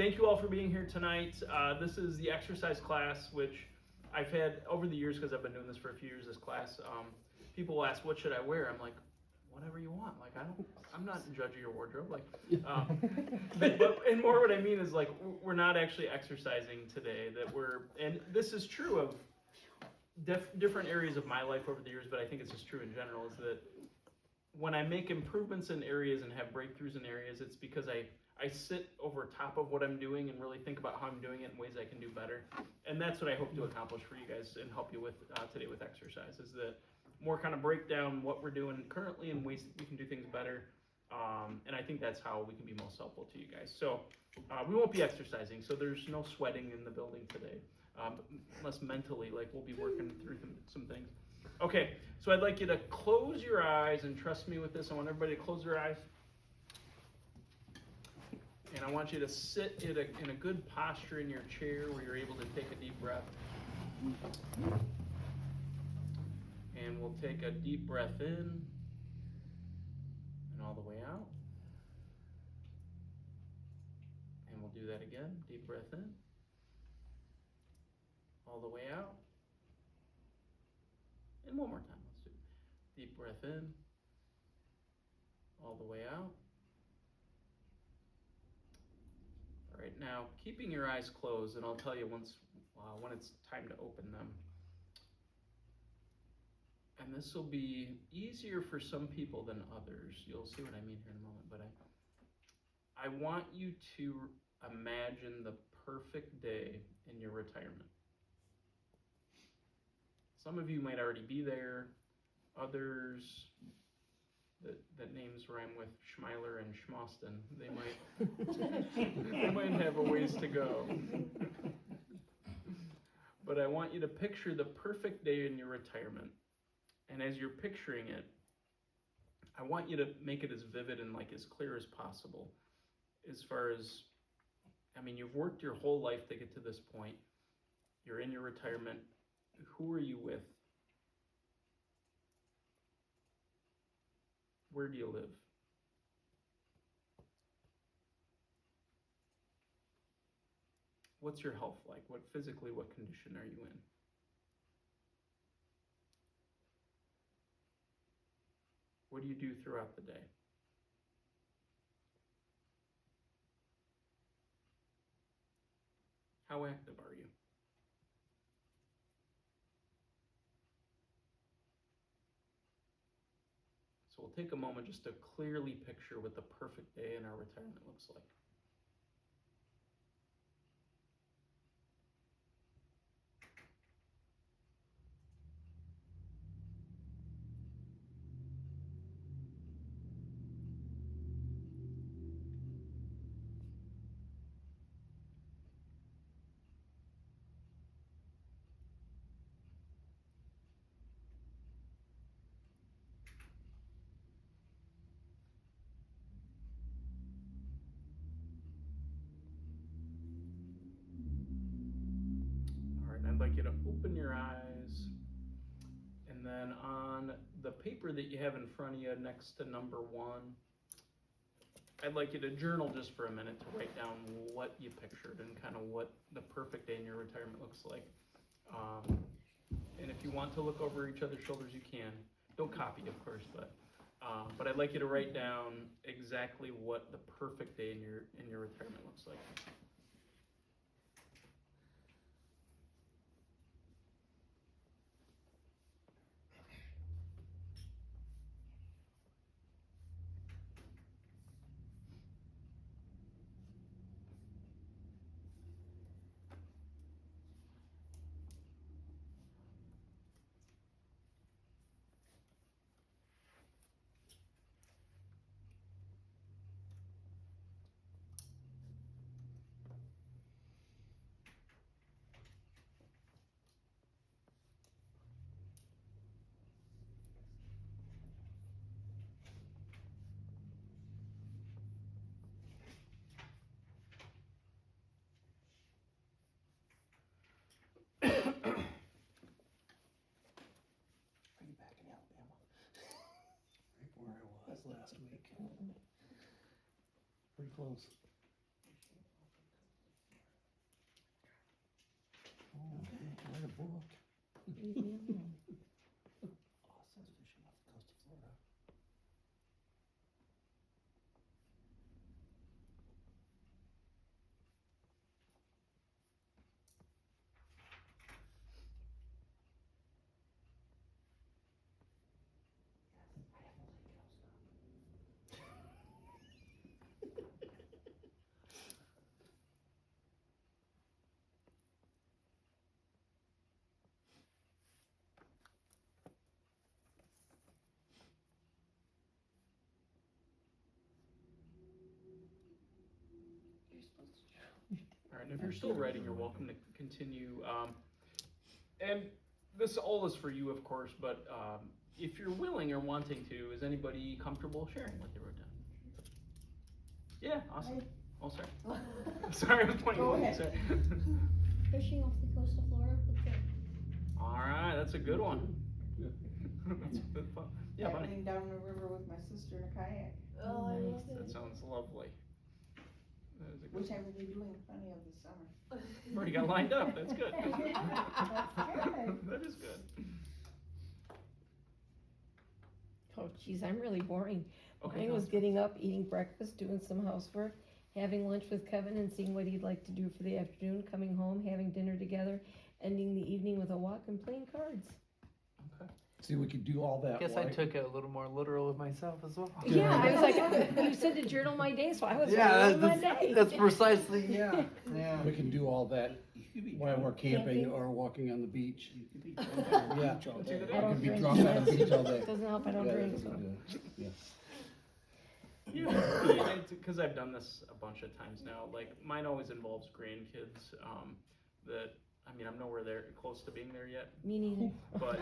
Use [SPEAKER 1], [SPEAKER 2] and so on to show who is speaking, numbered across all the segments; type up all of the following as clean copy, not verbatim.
[SPEAKER 1] thank you all for being here tonight. This is the exercise class, which I've had over the years, because I've been doing this for a few years, this class. People will ask, what should I wear? I'm like, whatever you want. Like, I'm not in judge of your wardrobe. Like, and more what I mean is, like, we're not actually exercising today. And this is true of different areas of my life over the years, but I think it's just true in general, is that when I make improvements in areas and have breakthroughs in areas, it's because I sit over top of what I'm doing and really think about how I'm doing it in ways I can do better. And that's what I hope to accomplish for you guys and help you with today with exercise, is that more kind of break down what we're doing currently and ways that we can do things better. And I think that's how we can be most helpful to you guys. So we won't be exercising, so there's no sweating in the building today, unless mentally, like, we'll be working through some things. Okay, so I'd like you to close your eyes and trust me with this. I want everybody to close their eyes. And I want you to sit in a good posture in your chair where you're able to take a deep breath. And we'll take a deep breath in and all the way out. And we'll do that again. Deep breath in, all the way out. And one more time, let's do it. Deep breath in, all the way out. All right, now keeping your eyes closed, and I'll tell you when it's time to open them. And this will be easier for some people than others. You'll see what I mean here in a moment, but I want you to imagine the perfect day in your retirement. Some of you might already be there. Others, that names rhyme with Schmeiler and Schmoston, they might have a ways to go. But I want you to picture the perfect day in your retirement. And as you're picturing it, I want you to make it as vivid and like as clear as possible. As far as, I mean, you've worked your whole life to get to this point. You're in your retirement. Who are you with? Where do you live? What's your health like? What condition are you in? What do you do throughout the day? How active are you? So we'll take a moment just to clearly picture what the perfect day in our retirement looks like. I'd like you to open your eyes, and then on the paper that you have in front of you next to number 1, I'd like you to journal just for a minute to write down what you pictured and kind of what the perfect day in your retirement looks like. And if you want to look over each other's shoulders, you can. Don't copy, of course, but I'd like you to write down exactly what the perfect day in your retirement looks like.
[SPEAKER 2] Last week. Pretty close. book.
[SPEAKER 3] Leave me alone.
[SPEAKER 2] Austin's fishing off the coast of Florida.
[SPEAKER 1] All right, and if you're still writing, you're welcome to continue. And this all is for you, of course, but if you're willing or wanting to, is anybody comfortable sharing what they wrote down? Yeah, awesome. Oh, sorry. Sorry, I was pointing
[SPEAKER 4] Go
[SPEAKER 1] at you.
[SPEAKER 4] ahead.
[SPEAKER 1] Sorry.
[SPEAKER 5] Fishing off the coast of Florida with the
[SPEAKER 1] All right, that's a good one. That's good fun. Yeah, buddy.
[SPEAKER 4] Paddling down the river with my sister in a kayak,
[SPEAKER 5] Oh, I love
[SPEAKER 1] That
[SPEAKER 5] it.
[SPEAKER 1] sounds lovely. That is a good
[SPEAKER 4] which I will be doing plenty of this summer.
[SPEAKER 1] You've already got lined up. That's good.
[SPEAKER 4] That's good.
[SPEAKER 1] That is good.
[SPEAKER 3] Oh, geez, I'm really boring.
[SPEAKER 1] Okay.
[SPEAKER 3] Mine was getting up, eating breakfast, doing some housework, having lunch with Kevin and seeing what he'd like to do for the afternoon, coming home, having dinner together, ending the evening with a walk and playing cards.
[SPEAKER 1] Okay.
[SPEAKER 2] See, we could do all that.
[SPEAKER 6] Guess I
[SPEAKER 2] while-
[SPEAKER 6] took it a little more literal of myself as well.
[SPEAKER 3] Yeah, I was like, you said to journal my day, so I was
[SPEAKER 6] Yeah,
[SPEAKER 3] journaling my day.
[SPEAKER 6] that's precisely, yeah.
[SPEAKER 2] We can do all that while we're camping or walking on the beach. Yeah.
[SPEAKER 3] I
[SPEAKER 2] I
[SPEAKER 3] don't
[SPEAKER 2] could be
[SPEAKER 3] drink.
[SPEAKER 2] drunk on the beach all day.
[SPEAKER 3] Doesn't help, I don't
[SPEAKER 2] Yeah,
[SPEAKER 3] drink,
[SPEAKER 2] that's
[SPEAKER 3] so.
[SPEAKER 2] good, yeah.
[SPEAKER 1] Yeah, because I've done this a bunch of times now. Like mine always involves grandkids. That I mean, I'm nowhere there close to being there yet.
[SPEAKER 3] Me neither.
[SPEAKER 1] But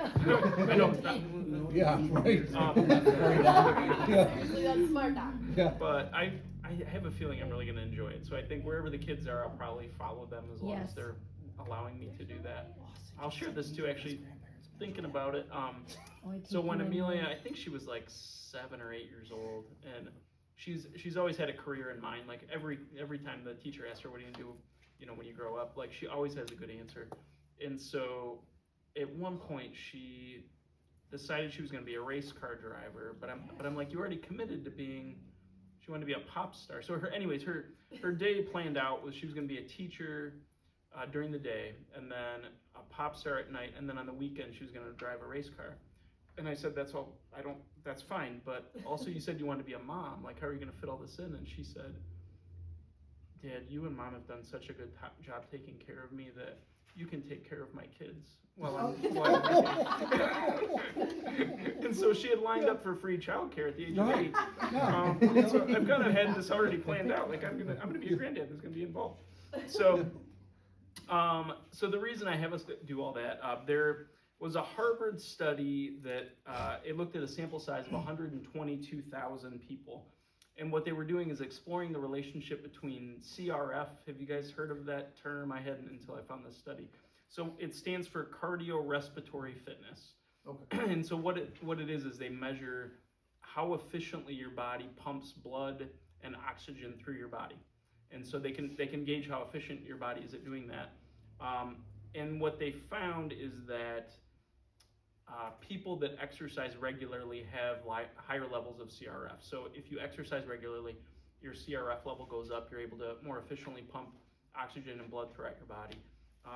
[SPEAKER 1] I know.
[SPEAKER 2] Yeah, right. Yeah.
[SPEAKER 5] Seriously, that's smart, Doc.
[SPEAKER 2] Yeah.
[SPEAKER 1] But I have a feeling I'm really gonna enjoy it. So I think wherever the kids are, I'll probably follow them as long
[SPEAKER 3] Yes.
[SPEAKER 1] as they're allowing me to do that. I'll share this too. Actually, thinking about it.
[SPEAKER 3] Oh, I
[SPEAKER 1] So
[SPEAKER 3] take
[SPEAKER 1] when
[SPEAKER 3] you in
[SPEAKER 1] Amelia,
[SPEAKER 3] there.
[SPEAKER 1] I think she was like 7 or 8 years old, and she's always had a career in mind. Like every time the teacher asks her, "What do you do, when you grow up?" Like she always has a good answer. And so, at one point, she decided she was going to be a race car driver. But I'm like, you already committed to being. She wanted to be a pop star. So her day planned out was she was going to be a teacher during the day, and then a pop star at night, and then on the weekend she was going to drive a race car. And I said, that's fine, but also you said you wanted to be a mom. Like, how are you going to fit all this in? And she said, Dad, you and Mom have done such a good job taking care of me that you can take care of my kids. And so she had lined up for free childcare at the age of 8. So I've kind of had this already planned out. Like, I'm gonna be a granddad that's gonna be involved. So the reason I have us do all that, there was a Harvard study that it looked at a sample size of 122,000 people. And what they were doing is exploring the relationship between CRF. Have you guys heard of that term? I hadn't until I found this study. So it stands for cardiorespiratory fitness. Okay. And so what it is they measure how efficiently your body pumps blood and oxygen through your body. And so they can gauge how efficient your body is at doing that. And what they found is that people that exercise regularly have higher levels of CRF. So if you exercise regularly, your CRF level goes up. You're able to more efficiently pump oxygen and blood throughout your body.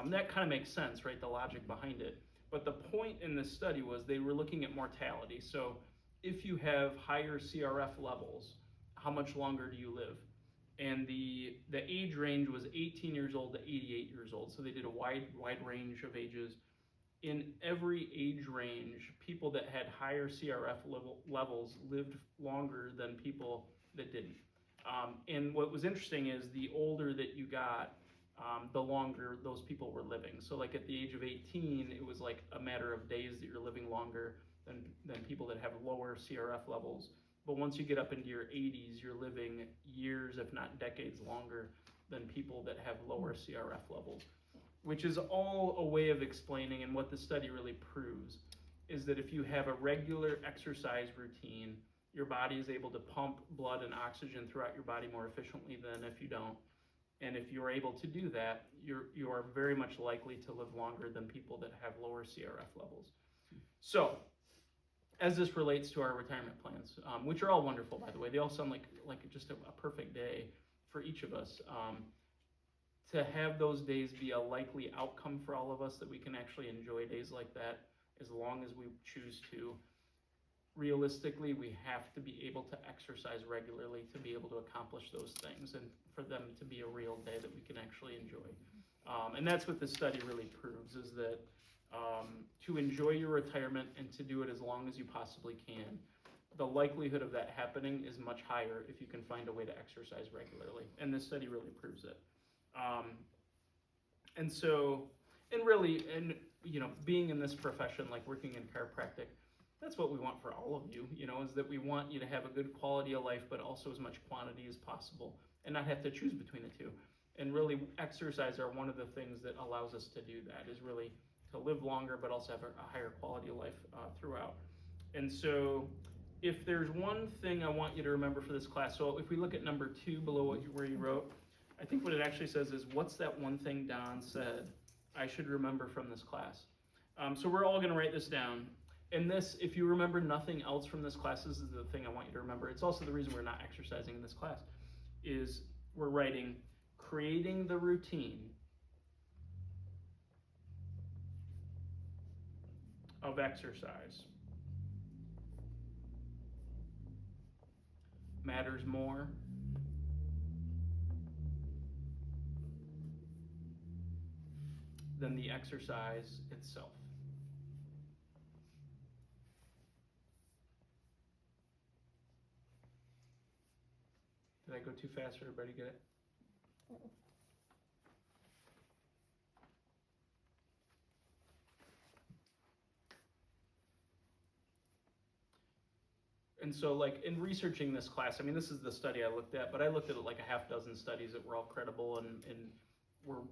[SPEAKER 1] That kind of makes sense, right? The logic behind it. But the point in this study was they were looking at mortality. So if you have higher CRF levels, how much longer do you live? And the age range was 18 years old to 88 years old. So they did a wide range of ages. In every age range, people that had higher CRF levels lived longer than people that didn't. And what was interesting is the older that you got, the longer those people were living. So like at the age of 18, it was like a matter of days that you're living longer than people that have lower CRF levels. But once you get up into your 80s, you're living years, if not decades longer than people that have lower CRF levels. Which is all a way of explaining, and what the study really proves is that if you have a regular exercise routine, your body is able to pump blood and oxygen throughout your body more efficiently than if you don't. And if you're able to do that, you are very much likely to live longer than people that have lower CRF levels. So, as this relates to our retirement plans, which are all wonderful, by the way, they all sound like just a perfect day for each of us. To have those days be a likely outcome for all of us, that we can actually enjoy days like that as long as we choose to. Realistically, we have to be able to exercise regularly to be able to accomplish those things, and for them to be a real day that we can actually enjoy. And that's what this study really proves, is that to enjoy your retirement and to do it as long as you possibly can, the likelihood of that happening is much higher if you can find a way to exercise regularly. And this study really proves it. And so, and really, and you know, being in this profession, like working in chiropractic, that's what we want for all of you, you know, is that we want you to have a good quality of life, but also as much quantity as possible, and not have to choose between the two. And really, exercise are one of the things that allows us to do that, is really to live longer, but also have a higher quality of life throughout. And so, if there's one thing I want you to remember for this class, so if we look at number 2 below where you wrote, I think what it actually says is, what's that one thing Don said I should remember from this class? So we're all gonna write this down. And this, if you remember nothing else from this class, this is the thing I want you to remember. It's also the reason we're not exercising in this class, is we're writing, creating the routine of exercise matters more than the exercise itself. Did I go too fast for everybody to get it? And so, like, in researching this class, I mean, this is the study I looked at, but I looked at like a half dozen studies that were all credible and were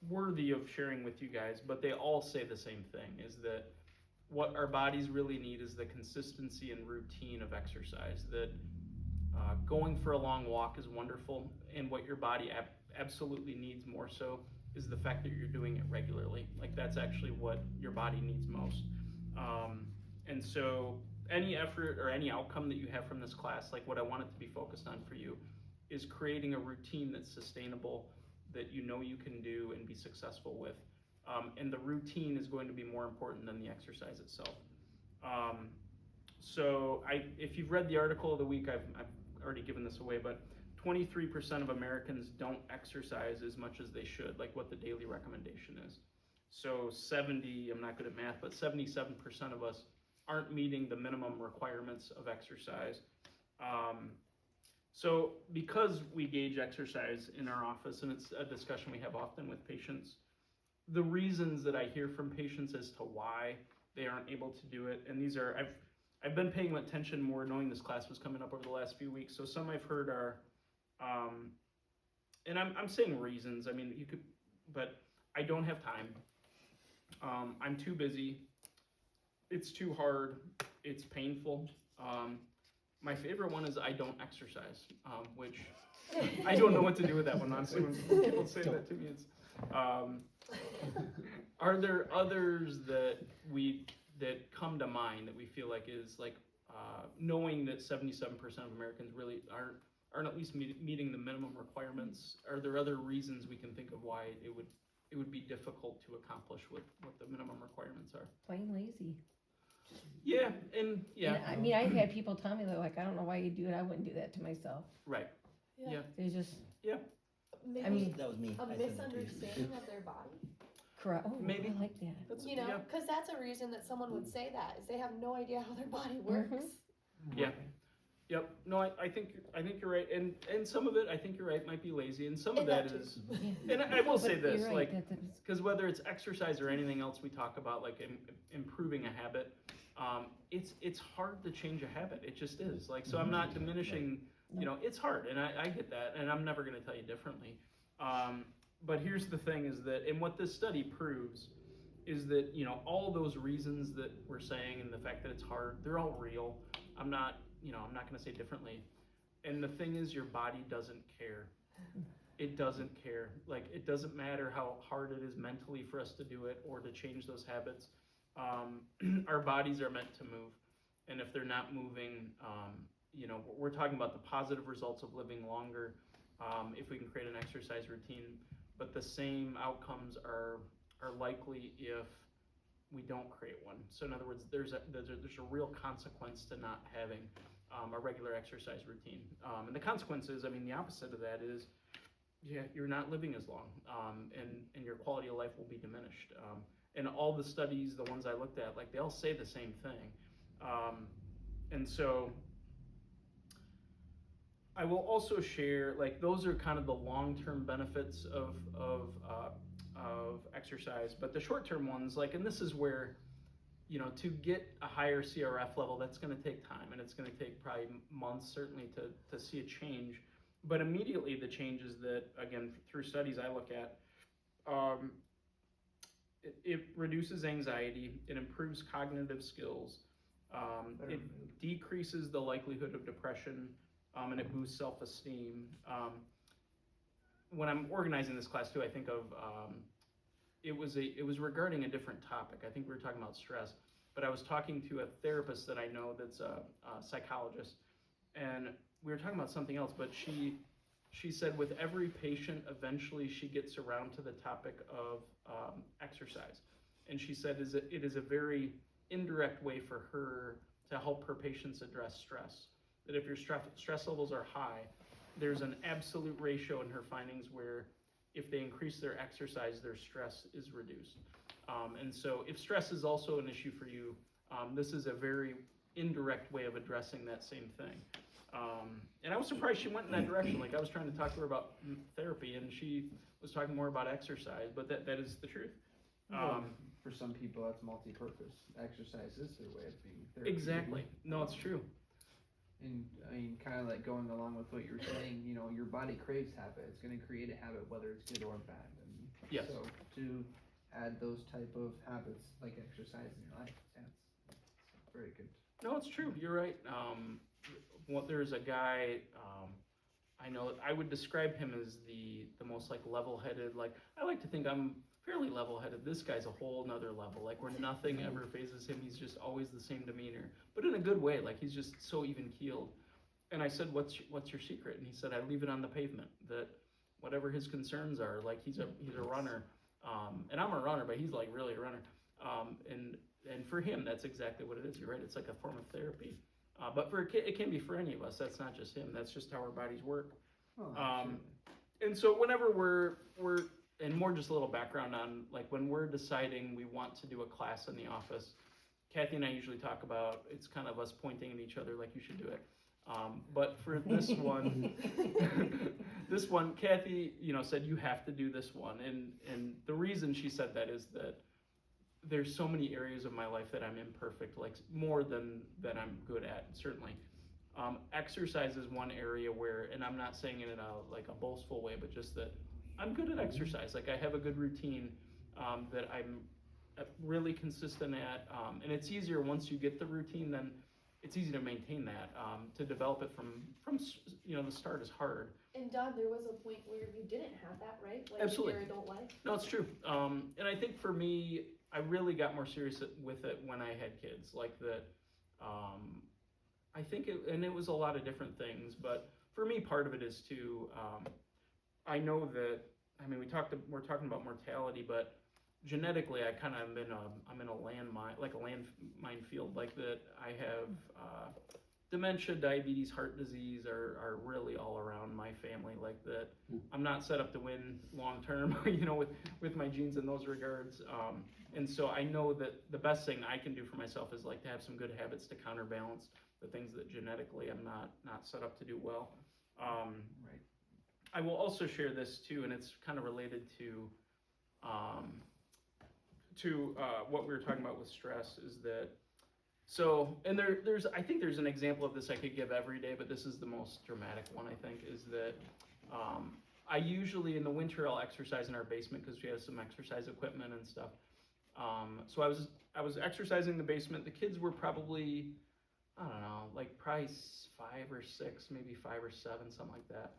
[SPEAKER 1] worthy of sharing with you guys, but they all say the same thing, is that what our bodies really need is the consistency and routine of exercise. That going for a long walk is wonderful, and what your body absolutely needs more so is the fact that you're doing it regularly. Like, that's actually what your body needs most. And so any effort or any outcome that you have from this class, like what I want it to be focused on for you, is creating a routine that's sustainable, that you know you can do and be successful with. And the routine is going to be more important than the exercise itself. So if you've read the article of the week, I've already given this away, but 23% of Americans don't exercise as much as they should, like what the daily recommendation is. So I'm not good at math, but 77% of us aren't meeting the minimum requirements of exercise. So because we gauge exercise in our office, and it's a discussion we have often with patients, the reasons that I hear from patients as to why they aren't able to do it, and these are, I've been paying attention more knowing this class was coming up over the last few weeks, so some I've heard are, and I'm saying reasons, I mean, you could, but I don't have time, I'm too busy, it's too hard, it's painful. My favorite one is I don't exercise, which I don't know what to do with that one, honestly. When people say that to me, it's, are there others that come to mind that we feel like is like, knowing that 77% of Americans really aren't at least meeting the minimum requirements? Are there other reasons we can think of why it would be difficult to accomplish what the minimum requirements are?
[SPEAKER 3] Plain lazy.
[SPEAKER 1] Yeah, and yeah.
[SPEAKER 3] And I mean, I've had people tell me, they're like, I don't know why you do it, I wouldn't do that to myself.
[SPEAKER 1] Right. Yeah.
[SPEAKER 3] They just,
[SPEAKER 5] Maybe
[SPEAKER 3] I mean,
[SPEAKER 7] That was me.
[SPEAKER 5] a
[SPEAKER 7] I said that too.
[SPEAKER 5] misunderstanding of their body.
[SPEAKER 3] correct, oh,
[SPEAKER 1] Maybe.
[SPEAKER 3] I like that.
[SPEAKER 1] That's,
[SPEAKER 5] You know,
[SPEAKER 1] yeah.
[SPEAKER 5] because that's a reason that someone would say that, is they have no idea how their body works.
[SPEAKER 1] Yeah. Yep. No, I think you're right, and some of it I think you're right might be lazy, and some of
[SPEAKER 5] And
[SPEAKER 1] that
[SPEAKER 5] that too.
[SPEAKER 1] is, and I will
[SPEAKER 3] But
[SPEAKER 1] say this,
[SPEAKER 3] you're right,
[SPEAKER 1] like,
[SPEAKER 3] that's-
[SPEAKER 1] because whether it's exercise or anything else we talk about, like improving a habit, it's hard to change a habit. It just is. Like, so I'm not diminishing. You know, it's hard, and I get that, and I'm never going to tell you differently. But here's the thing: is that, and what this study proves, is that, you know, all those reasons that we're saying, and the fact that it's hard, they're all real. I'm not going to say differently. And the thing is, your body doesn't care. it doesn't care. Like, it doesn't matter how hard it is mentally for us to do it or to change those habits. Our bodies are meant to move. And if they're not moving, you know, we're talking about the positive results of living longer if we can create an exercise routine. But the same outcomes are likely if we don't create one. So in other words, there's a real consequence to not having a regular exercise routine. And the consequence is, I mean, the opposite of that is, yeah, you're not living as long, and your quality of life will be diminished. And all the studies, the ones I looked at, like, they all say the same thing. And so I will also share, like, those are kind of the long-term benefits of exercise, but the short-term ones, like, and this is where, you know, to get a higher CRF level, that's going to take time, and it's going to take probably months, certainly, to see a change. But immediately, the changes that, again, through studies I look at, it reduces anxiety, it improves cognitive skills, it decreases the likelihood of depression, and it boosts self-esteem. When I'm organizing this class too, I think of, it was regarding a different topic. I think we were talking about stress, but I was talking to a therapist that I know that's a psychologist, and we were talking about something else, but she said with every patient, eventually she gets around to the topic of exercise. And she said it is a very indirect way for her to help her patients address stress. That if your stress levels are high, there's an absolute ratio in her findings where if they increase their exercise, their stress is reduced. And so if stress is also an issue for you, this is a very indirect way of addressing that same thing. And I was surprised she went in that direction. Like, I was trying to talk to her about therapy, and she was talking more about exercise, but that is the truth.
[SPEAKER 6] For some people, that's multi-purpose. Exercise is their way of being therapy.
[SPEAKER 1] Exactly. No, it's true.
[SPEAKER 6] And I mean, kind of like going along with what you were saying, you know, your body craves habit. It's going to create a habit, whether it's good or bad. And
[SPEAKER 1] yes.
[SPEAKER 6] So to add those type of habits like exercise in your life, that's very good.
[SPEAKER 1] No, it's true. You're right. There's a guy, I know, I would describe him as the most, like, level-headed. Like, I like to think I'm fairly level-headed. This guy's a whole nother level, like, where nothing ever phases him. He's just always the same demeanor, but in a good way. Like, he's just so even-keeled. And I said, what's your secret? And he said, I leave it on the pavement, that whatever his concerns are, like, he's a runner, and I'm a runner, but he's, like, really a runner. And for him, that's exactly what it is. You're right. It's like a form of therapy. But for a kid, it can be for any of us. That's not just him. That's just how our bodies work.
[SPEAKER 6] Oh,
[SPEAKER 1] And so whenever we're and more just a little background on, like, when we're deciding we want to do a class in the office, Kathy and I usually talk about, it's kind of us pointing at each other like, you should do it. But for this one, Kathy, you know, said you have to do this one. And the reason she said that is that there's so many areas of my life that I'm imperfect, like more than I'm good at, certainly. Exercise is one area where, and I'm not saying it in a boastful way, but just that I'm good at exercise. Like, I have a good routine that I'm really consistent at, and it's easier once you get the routine, then it's easy to maintain that. To develop it from you know, the start is hard.
[SPEAKER 5] And Don, there was a point where you didn't have that, right? Like,
[SPEAKER 1] Absolutely.
[SPEAKER 5] in your adult life?
[SPEAKER 1] No, it's true. And I think for me, I really got more serious with it when I had kids. Like that, I think it was a lot of different things, but for me, part of it is too, I know that, I mean, we're talking about mortality, but genetically, I kind of I'm in a landmine field, like that. I have dementia, diabetes, heart disease are really all around my family, like that. I'm not set up to win long term, you know, with my genes in those regards. And so I know that the best thing I can do for myself is, like, to have some good habits to counterbalance the things that genetically I'm not set up to do well.
[SPEAKER 6] Right.
[SPEAKER 1] I will also share this too, and it's kind of related to what we were talking about with stress, is that, so, and I think there's an example of this I could give every day, but this is the most dramatic one, I think, is that I usually, in the winter, I'll exercise in our basement because we have some exercise equipment and stuff. So I was exercising in the basement. The kids were probably, I don't know, like probably 5 or 6, maybe 5 or 7, something like that.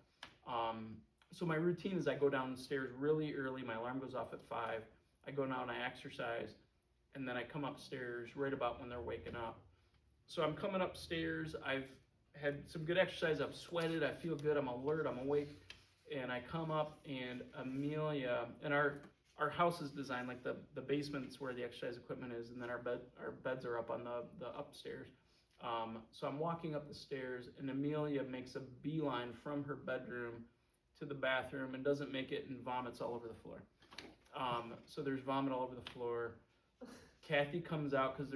[SPEAKER 1] So my routine is I go downstairs really early. My alarm goes off at 5. I go down, I exercise, and then I come upstairs right about when they're waking up. So I'm coming upstairs. I've had some good exercise. I've sweated. I feel good. I'm alert. I'm awake. And I come up, and Amelia, and our house is designed like the basement's where the exercise equipment is, and then our beds are up on the upstairs. So I'm walking up the stairs, and Amelia makes a beeline from her bedroom to the bathroom and doesn't make it, and vomits all over the floor. So there's vomit all over the floor. Kathy comes out because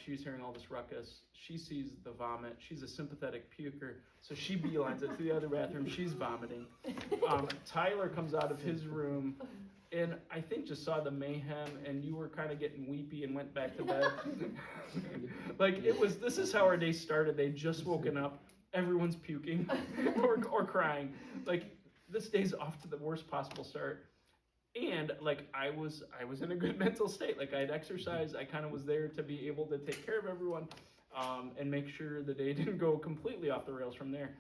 [SPEAKER 1] she's hearing all this ruckus. She sees the vomit. She's a sympathetic puker, so she beelines it to the other bathroom. She's vomiting. Tyler comes out of his room, and I think just saw the mayhem, and you were kind of getting weepy and went back to bed. Like this is how our day started. They'd just woken up. Everyone's puking or crying. Like this day's off to the worst possible start. And like I was in a good mental state. Like I had exercised. I kind of was there to be able to take care of everyone, and make sure the day didn't go completely off the rails from there.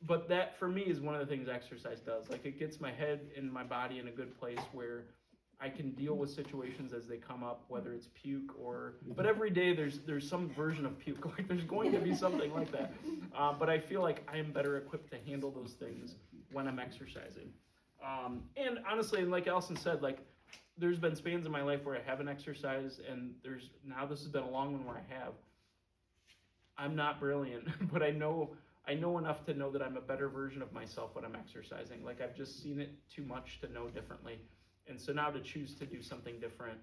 [SPEAKER 1] But that for me is one of the things exercise does. Like it gets my head and my body in a good place where I can deal with situations as they come up, whether it's puke but every day there's some version of puke. Like there's going to be something like that. But I feel like I am better equipped to handle those things when I'm exercising. And honestly, like Allison said, like there's been spans in my life where I haven't exercised, and now this has been a long one where I have. I'm not brilliant, but I know enough to know that I'm a better version of myself when I'm exercising. Like I've just seen it too much to know differently. And so now to choose to do something different,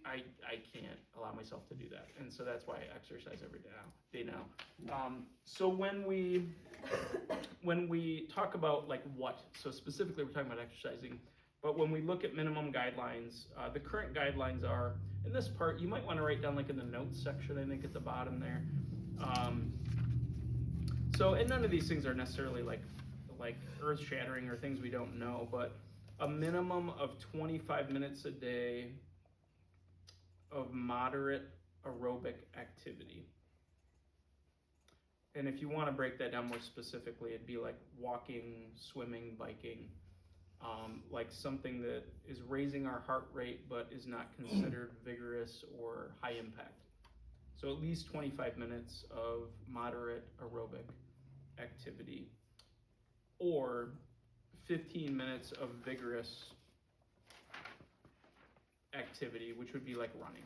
[SPEAKER 1] I can't allow myself to do that. And so that's why I exercise every day now. So when we talk about like what, so specifically we're talking about exercising, but when we look at minimum guidelines, the current guidelines are, in this part, you might want to write down like in the notes section, I think at the bottom there. And none of these things are necessarily like earth-shattering or things we don't know, but a minimum of 25 minutes a day of moderate aerobic activity. And if you want to break that down more specifically, it'd be like walking, swimming, biking, like something that is raising our heart rate but is not considered vigorous or high impact. So at least 25 minutes of moderate aerobic activity, or 15 minutes of vigorous activity, which would be like running.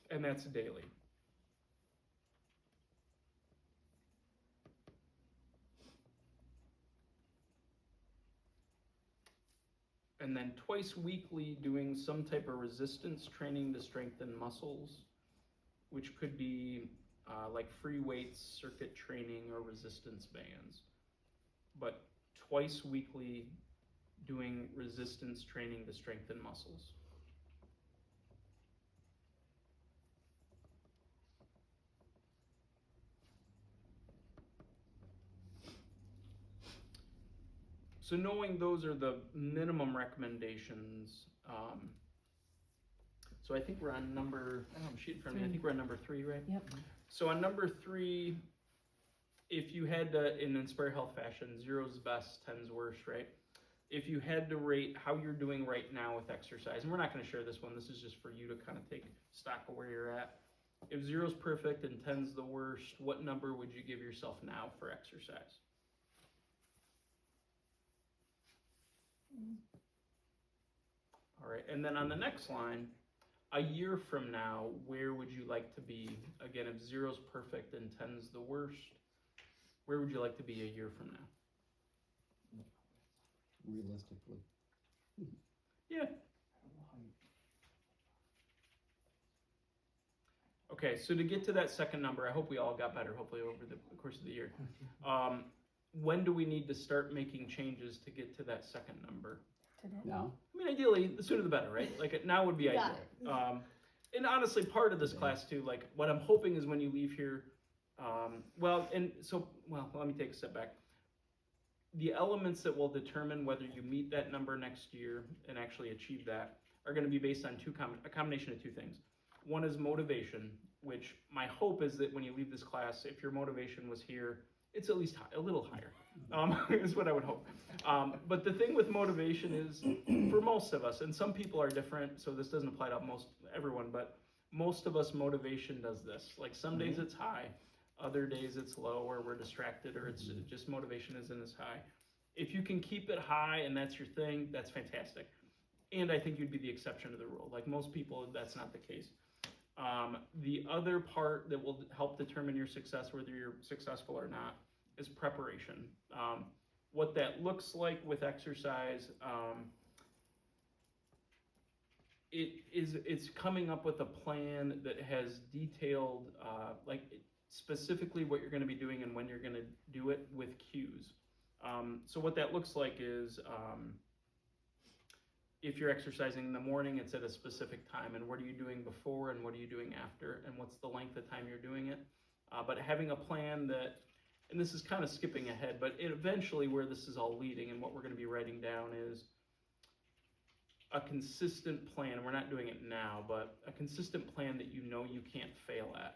[SPEAKER 1] And that's daily. And then twice weekly doing some type of resistance training to strengthen muscles, which could be like free weights, circuit training, or resistance bands. But twice weekly doing resistance training to strengthen muscles. So knowing those are the minimum recommendations, so I think we're on number, I don't have a sheet in front of me, I think we're on number 3, right?
[SPEAKER 3] Yep.
[SPEAKER 1] So on number 3, if you had to, in Inspire Health fashion, 0's best, 10's worst, right? If you had to rate how you're doing right now with exercise, and we're not going to share this one, this is just for you to kind of take stock of where you're at. If 0's perfect and 10's the worst, what number would you give yourself now for exercise? All right, and then on the next line, a year from now, where would you like to be? Again, if 0's perfect and 10's the worst, where would you like to be a year from now?
[SPEAKER 2] Realistically.
[SPEAKER 1] Yeah. Okay, so to get to that second number, I hope we all got better, hopefully over the course of the year. When do we need to start making changes to get to that second number?
[SPEAKER 3] Today.
[SPEAKER 2] Now?
[SPEAKER 1] I mean, ideally, the sooner the better, right? Like now would be
[SPEAKER 5] Got
[SPEAKER 1] ideal. And honestly, part of this class too, like what I'm hoping is when you leave here, let me take a step back. The elements that will determine whether you meet that number next year and actually achieve that are going to be based on a combination of two things. One is motivation, which my hope is that when you leave this class, if your motivation was here it's at least a little higher, is what I would hope. But the thing with motivation is, for most of us, and some people are different, so this doesn't apply to everyone, but most of us, motivation does this. Like some days it's high, other days it's low, or we're distracted, or it's just motivation isn't as high. If you can keep it high and that's your thing, that's fantastic. And I think you'd be the exception to the rule. Like most people, that's not the case. The other part that will help determine your success, whether you're successful or not, is preparation. What that looks like with exercise, it's coming up with a plan that has detailed, like specifically what you're going to be doing and when you're going to do it with cues. So what that looks like is, if you're exercising in the morning, it's at a specific time, and what are you doing before and what are you doing after, and what's the length of time you're doing it. But having a plan that, and this is kind of skipping ahead, but eventually where this is all leading and what we're going to be writing down is a consistent plan. We're not doing it now, but a consistent plan that you know you can't fail at.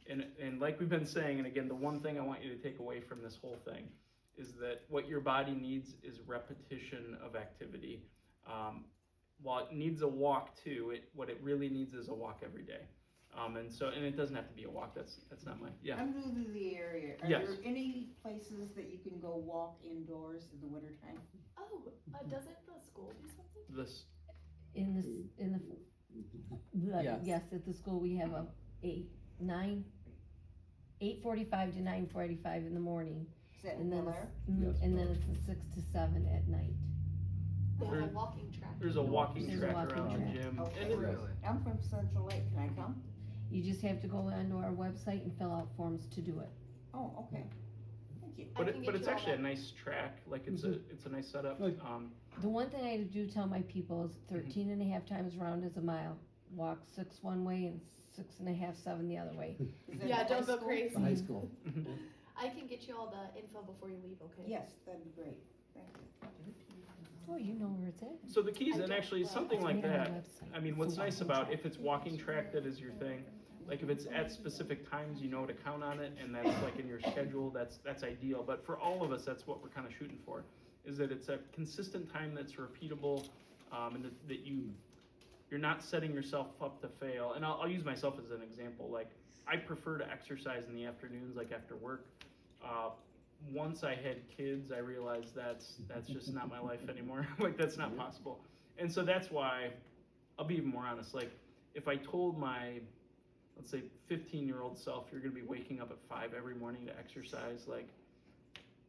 [SPEAKER 1] And like we've been saying, and again, the one thing I want you to take away from this whole thing is that what your body needs is repetition of activity. While it needs a walk too, what it really needs is a walk every day. And it doesn't have to be a walk. That's not my, yeah.
[SPEAKER 4] I'm new to the area. Are
[SPEAKER 1] Yes.
[SPEAKER 4] there any places that you can go walk indoors in the wintertime?
[SPEAKER 5] Oh, doesn't the school do something?
[SPEAKER 1] This,
[SPEAKER 3] Yes, at the school we have a 8:45 to 9:45 in the morning.
[SPEAKER 4] Is that
[SPEAKER 3] And then,
[SPEAKER 4] there?
[SPEAKER 2] Yes.
[SPEAKER 3] and then it's a 6 to 7 at night.
[SPEAKER 5] They have
[SPEAKER 1] There-
[SPEAKER 5] a walking track.
[SPEAKER 1] there's a walking
[SPEAKER 3] There's a
[SPEAKER 1] track
[SPEAKER 3] walking
[SPEAKER 1] around the
[SPEAKER 3] track.
[SPEAKER 1] gym.
[SPEAKER 4] Okay.
[SPEAKER 1] And it,
[SPEAKER 6] Really?
[SPEAKER 4] I'm from Central Lake, can I come?
[SPEAKER 3] You just have to go onto our website and fill out forms to do it.
[SPEAKER 4] Oh, okay. Thank you.
[SPEAKER 5] I can
[SPEAKER 1] but
[SPEAKER 5] get
[SPEAKER 1] it's
[SPEAKER 5] you all
[SPEAKER 1] actually a
[SPEAKER 5] that.
[SPEAKER 1] nice track. Like it's a nice setup.
[SPEAKER 2] Good.
[SPEAKER 3] The one thing I do tell my people is 13 and a half times around is a mile. Walk 6 one way and 6 and a half, 7 the other way.
[SPEAKER 4] Is that
[SPEAKER 5] Yeah,
[SPEAKER 4] the
[SPEAKER 5] don't
[SPEAKER 4] high
[SPEAKER 5] go
[SPEAKER 4] school?
[SPEAKER 5] crazy.
[SPEAKER 2] The high school.
[SPEAKER 5] I can get you all the info before you leave, okay?
[SPEAKER 4] Yes, that'd be great. Thank you.
[SPEAKER 3] Oh, you know where it's at.
[SPEAKER 1] So the keys,
[SPEAKER 5] I
[SPEAKER 1] and
[SPEAKER 5] don't-
[SPEAKER 1] actually
[SPEAKER 5] well,
[SPEAKER 1] something
[SPEAKER 3] It's
[SPEAKER 1] like
[SPEAKER 3] right on
[SPEAKER 1] that.
[SPEAKER 3] our website.
[SPEAKER 1] I mean, what's nice about if it's walking track that is your thing, like if it's at specific times, you know to count on it, and that's like in your schedule, that's ideal. But for all of us, that's what we're kind of shooting for, is that it's a consistent time that's repeatable, and that you're not setting yourself up to fail. And I'll use myself as an example. Like I prefer to exercise in the afternoons, like after work. Once I had kids, I realized that's just not my life anymore. Like that's not possible. And so that's why I'll be even more honest. Like if I told my, let's say 15-year-old self, you're gonna be waking up at 5 every morning to exercise, like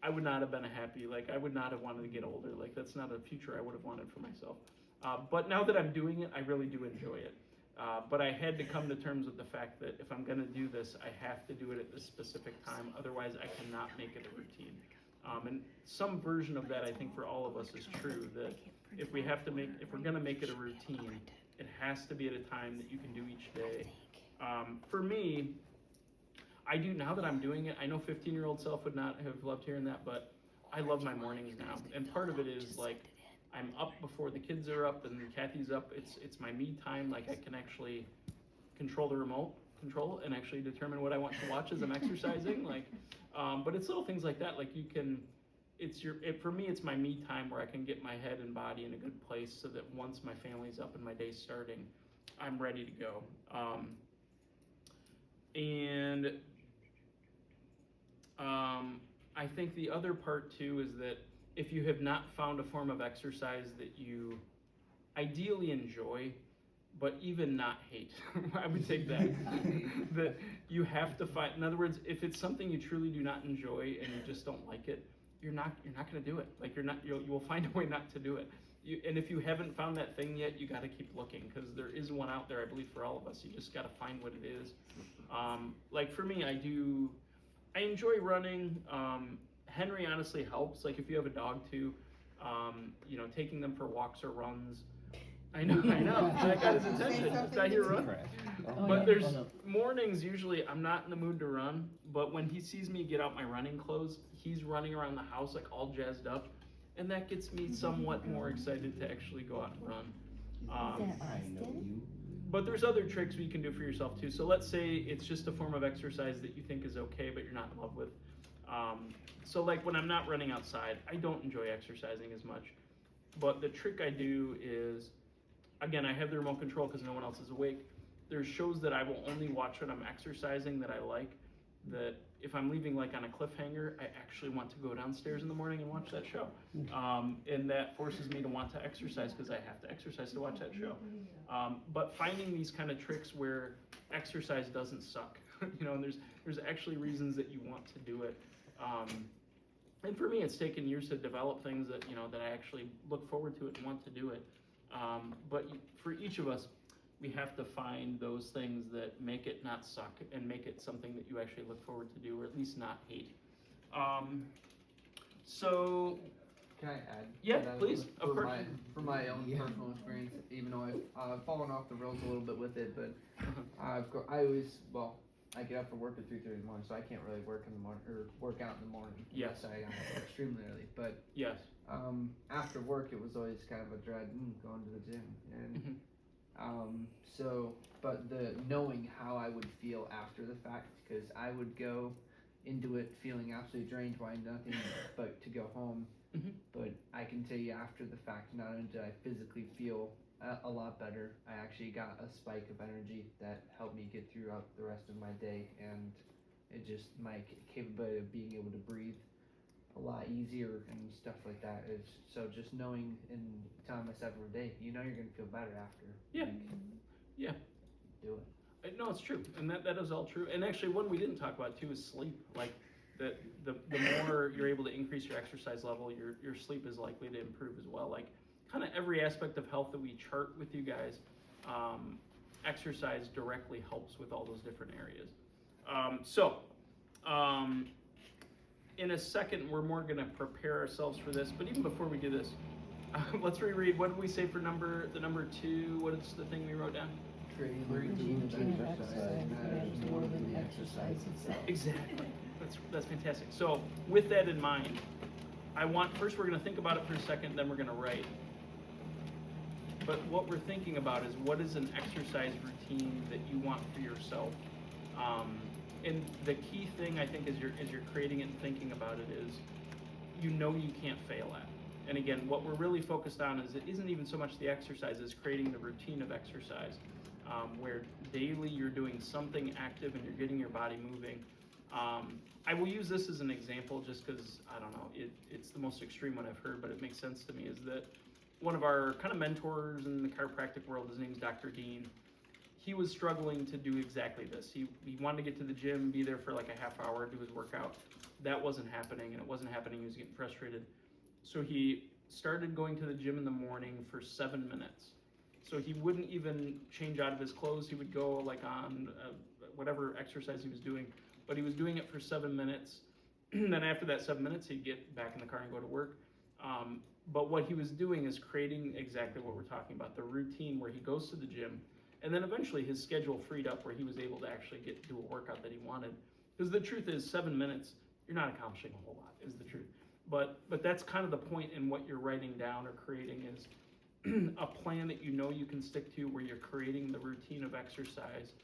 [SPEAKER 1] I would not have been happy. Like I would not have wanted to get older. Like that's not a future I would have wanted for myself. But now that I'm doing it, I really do enjoy it. But I had to come to terms with the fact that if I'm going to do this, I have to do it at this specific time. Otherwise, I cannot make it a routine. And some version of that, I think, for all of us is true. That if we're going to make it a routine, it has to be at a time that you can do each day. For me, I do now that I'm doing it. I know 15-year-old self would not have loved hearing that, but I love my mornings now. And part of it is like, I'm up before the kids are up and Kathy's up. It's my me time. Like I can actually control the remote control and actually determine what I want to watch as I'm exercising. Like, but it's little things like that. Like you can, for me, it's my me time where I can get my head and body in a good place so that once my family's up and my day's starting, I'm ready to go. I think the other part too is that if you have not found a form of exercise that you ideally enjoy, but even not hate, I would take that, that you have to find, in other words, if it's something you truly do not enjoy and you just don't like it, you're not gonna do it. Like you will find a way not to do it. And if you haven't found that thing yet, you gotta keep looking, because there is one out there, I believe, for all of us. You just gotta find what it is. Like for me, I enjoy running. Henry honestly helps. Like if you have a dog too, taking them for walks or runs. I know. I got his attention. Did I hear run? But there's mornings usually I'm not in the mood to run, but when he sees me get out my running clothes, he's running around the house like all jazzed up, and that gets me somewhat more excited to actually go out and run. But there's other tricks we can do for yourself too. So let's say it's just a form of exercise that you think is okay, but you're not in love with. So like when I'm not running outside, I don't enjoy exercising as much. But the trick I do is, again, I have the remote control because no one else is awake. There's shows that I will only watch when I'm exercising that I like, that if I'm leaving like on a cliffhanger, I actually want to go downstairs in the morning and watch that show. And that forces me to want to exercise because I have to exercise to watch that show. But finding these kind of tricks where exercise doesn't suck, you know, and there's actually reasons that you want to do it. And for me, it's taken years to develop things that, you know, that I actually look forward to it and want to do it. But for each of us, we have to find those things that make it not suck and make it something that you actually look forward to do, or at least not hate. So,
[SPEAKER 6] Can I add?
[SPEAKER 1] Yeah,
[SPEAKER 6] to that?
[SPEAKER 1] please, of course.
[SPEAKER 6] From my own personal experience, even though I've fallen off the rails a little bit with it, but I get up for work at 3:30 in the morning, so I can't really work in the morning or work out in the morning.
[SPEAKER 1] Yes.
[SPEAKER 6] I am extremely early, but
[SPEAKER 1] yes.
[SPEAKER 6] after work it was always kind of a dread going to the gym, and but the knowing how I would feel after the fact, because I would go into it feeling absolutely drained, wanting nothing but to go home. But I can tell you after the fact, not only did I physically feel a lot better, I actually got a spike of energy that helped me get throughout the rest of my day, and it just, my capability of being able to breathe a lot easier and stuff like that is, so just knowing and telling myself every day, you know, you're gonna feel better after.
[SPEAKER 1] Yeah.
[SPEAKER 6] Like,
[SPEAKER 1] Yeah.
[SPEAKER 6] do it.
[SPEAKER 1] No, it's true, and that is all true. And actually, one we didn't talk about too is sleep. Like the more you're able to increase your exercise level, your sleep is likely to improve as well. Like kind of every aspect of health that we chart with you guys, exercise directly helps with all those different areas. In a second, we're more going to prepare ourselves for this. But even before we do this, let's reread. What did we say for number 2? What is the thing we wrote down?
[SPEAKER 6] Creating
[SPEAKER 3] Routine of exercise matters more than exercise itself.
[SPEAKER 1] Exactly. That's fantastic. So with that in mind, first we're going to think about it for a second, then we're going to write. But what we're thinking about is, what is an exercise routine that you want for yourself? And the key thing, I think, as you're creating it and thinking about it is, you know you can't fail at. And again, what we're really focused on is, it isn't even so much the exercise as creating the routine of exercise, where daily you're doing something active and you're getting your body moving. I will use this as an example just because, I don't know, it's the most extreme one I've heard, but it makes sense to me, is that one of our kind of mentors in the chiropractic world, his name's Dr. Dean, he was struggling to do exactly this. He wanted to get to the gym, be there for like a half hour, do his workout. That wasn't happening, and it wasn't happening. He was getting frustrated. So he started going to the gym in the morning for 7 minutes. So he wouldn't even change out of his clothes. He would go like on whatever exercise he was doing, but he was doing it for 7 minutes. Then after that 7 minutes, he'd get back in the car and go to work. But what he was doing is creating exactly what we're talking about, the routine where he goes to the gym, and then eventually his schedule freed up where he was able to actually do a workout that he wanted. Because the truth is, 7 minutes, you're not accomplishing a whole lot, is the truth. But that's kind of the point in what you're writing down or creating, is a plan that you know you can stick to, where you're creating the routine of exercise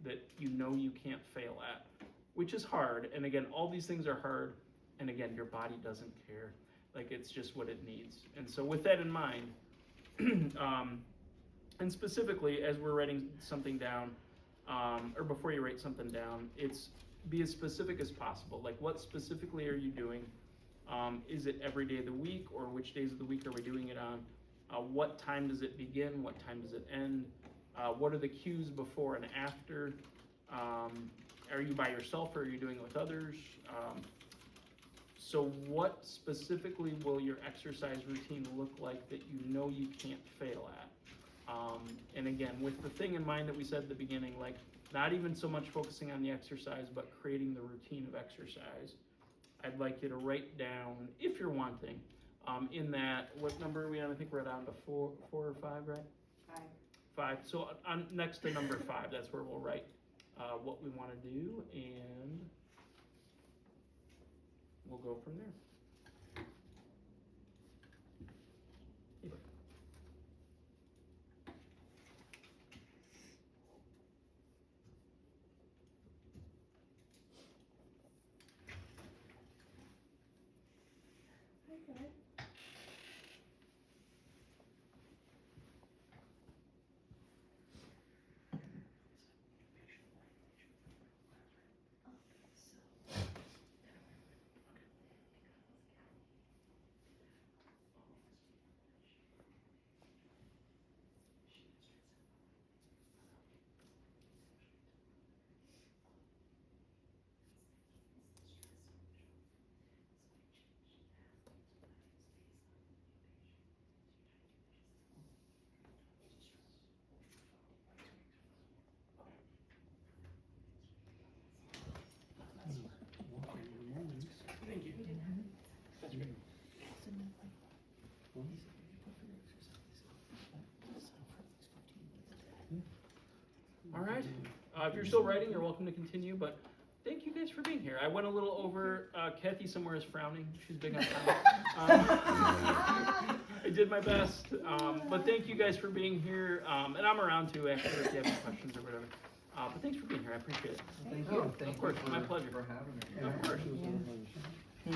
[SPEAKER 1] that you know you can't fail at, which is hard. And again, all these things are hard, and again, your body doesn't care. Like, it's just what it needs. And so with that in mind, and specifically as we're writing something down, or before you write something down, it's be as specific as possible. Like, what specifically are you doing? Is it every day of the week, or which days of the week are we doing it on? What time does it begin? What time does it end? What are the cues before and after? Are you by yourself, or are you doing it with others? So what specifically will your exercise routine look like that you know you can't fail at? And again, with the thing in mind that we said at the beginning, like not even so much focusing on the exercise, but creating the routine of exercise. I'd like you to write down, if you're wanting, in that, what number are we on? I think we're down to four or five, right? 5. So on next to number 5, that's where we'll write what we want to do, and we'll go from there. All right. If you're still writing, you're welcome to continue, but thank you guys for being here. I went a little over. Kathy somewhere is frowning. She's big on time. I did my best, but thank you guys for being here. And I'm around too after if you have any questions or whatever. But thanks for being here. I appreciate it.
[SPEAKER 6] Thank you.
[SPEAKER 1] Of course, my pleasure.
[SPEAKER 6] For having me.
[SPEAKER 1] Of course.
[SPEAKER 2] Yeah.